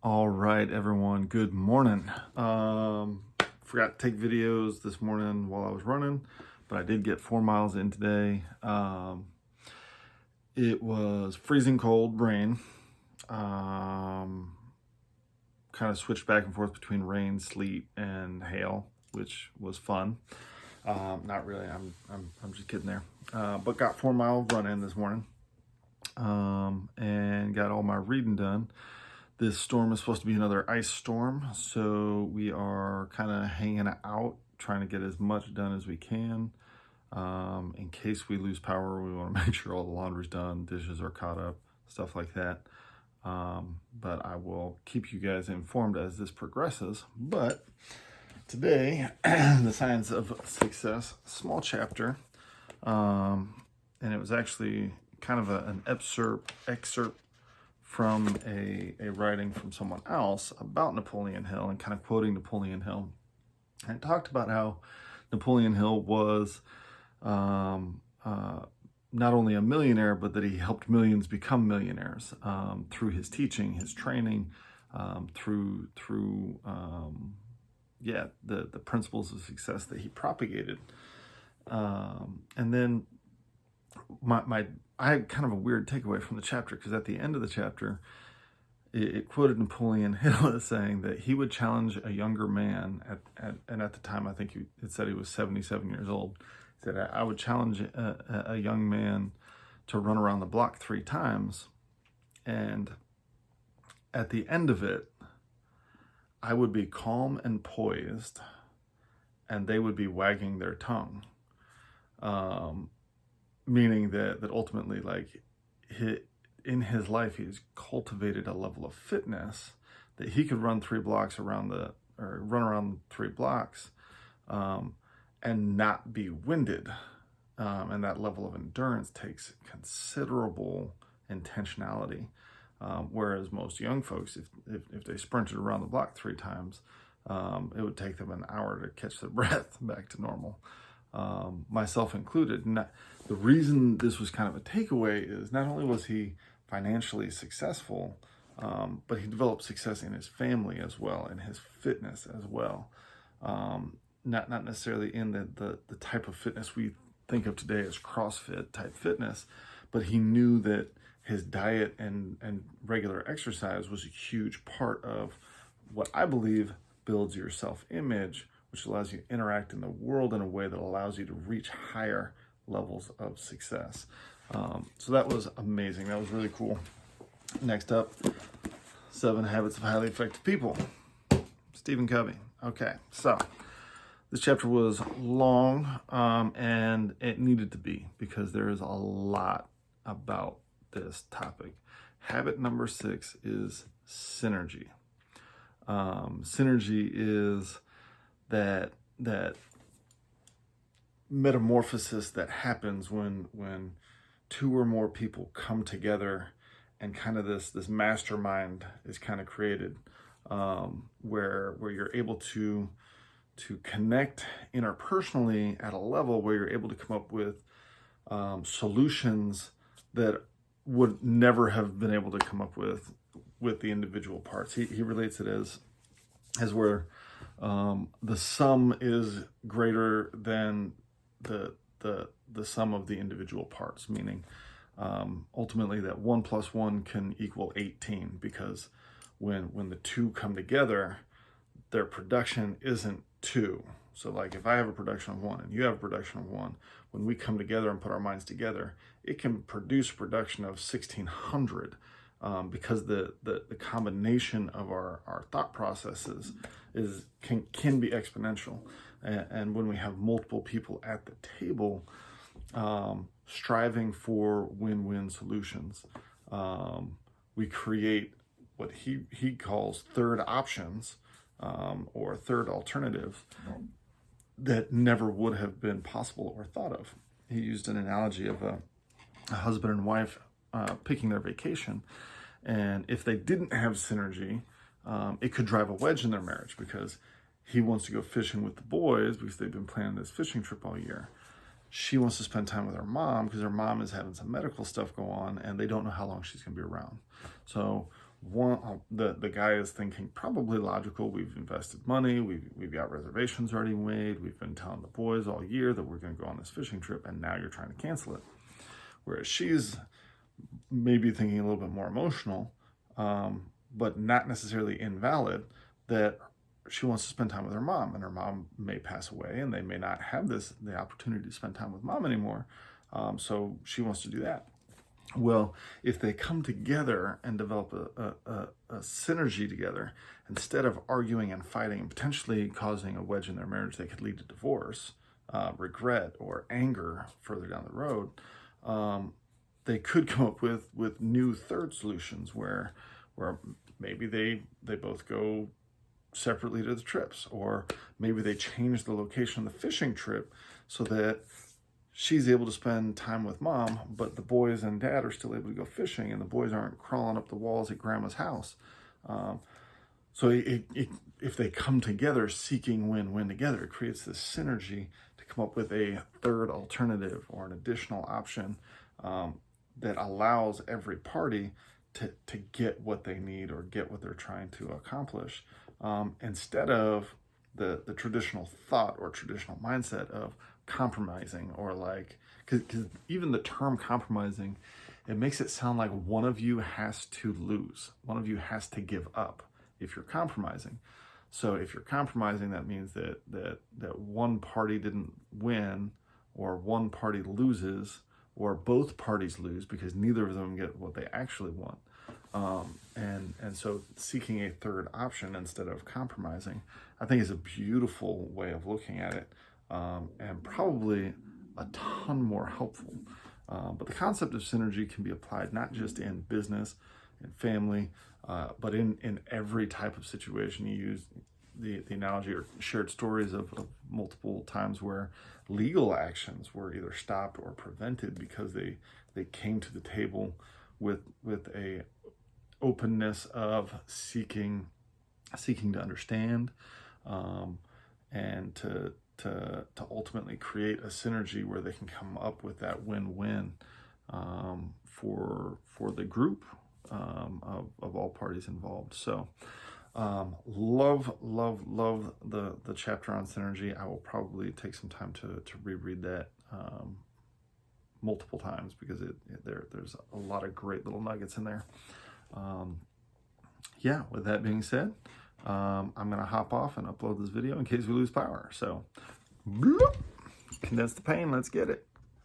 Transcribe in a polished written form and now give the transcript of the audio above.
All right, everyone. Good morning. Forgot to take videos this morning while I was running, but I did get 4 miles in today. It was freezing cold, rain. Kind of switched back and forth between rain, sleet, and hail, which was fun. Not really. I'm just kidding there. But got 4 mile run in this morning, and got all my reading done. This storm is supposed to be another ice storm, so we are kind of hanging out, trying to get as much done as we can. In case we lose power, we want to make sure all the laundry's done, dishes are caught up, stuff like that. But I will keep you guys informed as this progresses. But today, the Science of Success, small chapter, and it was actually kind of an excerpt from a writing from someone else about Napoleon Hill, and kind of quoting Napoleon Hill. And it talked about how Napoleon Hill was not only a millionaire, but that he helped millions become millionaires through his teaching, his training, through the principles of success that he propagated. And then I had kind of a weird takeaway from the chapter, because at the end of the chapter, it quoted Napoleon Hill as saying that he would challenge a younger man, and at the time I think it said he was 77 years old. He said, I would challenge a young man to run around the block 3 times, and at the end of it, I would be calm and poised, and they would be wagging their tongue. Meaning that ultimately, like, in his life, he's cultivated a level of fitness that he could run 3 blocks run around 3 blocks, and not be winded. And that level of endurance takes considerable intentionality. Whereas most young folks, if they sprinted around the block 3 times, it would take them an hour to catch their breath back to normal. Myself included. The reason this was kind of a takeaway is not only was he financially successful, but he developed success in his family as well, in his fitness as well. Not necessarily in the type of fitness we think of today as CrossFit type fitness, but he knew that his diet and regular exercise was a huge part of what I believe builds your self-image, which allows you to interact in the world in a way that allows you to reach higher levels of success. So that was amazing. That was really cool. Next up, 7 Habits of Highly Effective People. Stephen Covey. Okay, so this chapter was long, and it needed to be, because there is a lot about this topic. Habit number 6 is synergy. Synergy is that metamorphosis that happens when 2 or more people come together, and kind of this mastermind is kind of created, where you're able to connect interpersonally at a level where you're able to come up with solutions that would never have been able to come up with the individual parts. He relates it as where the sum is greater than the sum of the individual parts, meaning ultimately that 1 + 1 can equal 18, because when the 2 come together, their production isn't 2. So like if I have a production of 1 and you have a production of 1, when we come together and put our minds together, it can produce production of 1,600. Because the combination of our thought processes can be exponential, and when we have multiple people at the table, striving for win-win solutions, we create what he calls third options, or third alternatives that never would have been possible or thought of. He used an analogy of a husband and wife picking their vacation, and if they didn't have synergy, it could drive a wedge in their marriage, because he wants to go fishing with the boys because they've been planning this fishing trip all year. She wants to spend time with her mom because her mom is having some medical stuff go on, and they don't know how long she's going to be around. So the guy is thinking probably logical. We've invested money. We've got reservations already made. We've been telling the boys all year that we're going to go on this fishing trip, and now you're trying to cancel it. Whereas she's maybe thinking a little bit more emotional, but not necessarily invalid, that she wants to spend time with her mom, and her mom may pass away, and they may not have the opportunity to spend time with mom anymore. So she wants to do that. Well, if they come together and develop a synergy together, instead of arguing and fighting and potentially causing a wedge in their marriage that could lead to divorce, regret, or anger further down the road, they could come up with new third solutions where maybe they both go separately to the trips, or maybe they change the location of the fishing trip so that she's able to spend time with mom, but the boys and dad are still able to go fishing, and the boys aren't crawling up the walls at grandma's house. So if they come together seeking win-win together, it creates this synergy to come up with a third alternative or an additional option that allows every party to get what they need or get what they're trying to accomplish, instead of the traditional thought or traditional mindset of compromising, or like, because even the term compromising, it makes it sound like one of you has to lose, one of you has to give up if you're compromising. So if you're compromising, that means that one party didn't win, or one party loses, or both parties lose because neither of them get what they actually want. And so seeking a third option instead of compromising, I think, is a beautiful way of looking at it, and probably a ton more helpful. But the concept of synergy can be applied not just in business and family, but in every type of situation. You use the analogy or shared stories of multiple times where legal actions were either stopped or prevented because they came to the table with a openness of seeking to understand, and to ultimately create a synergy where they can come up with that win-win for the group, of all parties involved. So love the chapter on synergy. I will probably take some time to reread that multiple times, because there's a lot of great little nuggets in there. Yeah, with that being said, I'm going to hop off and upload this video in case we lose power. So, bloop, condense the pain, let's get it.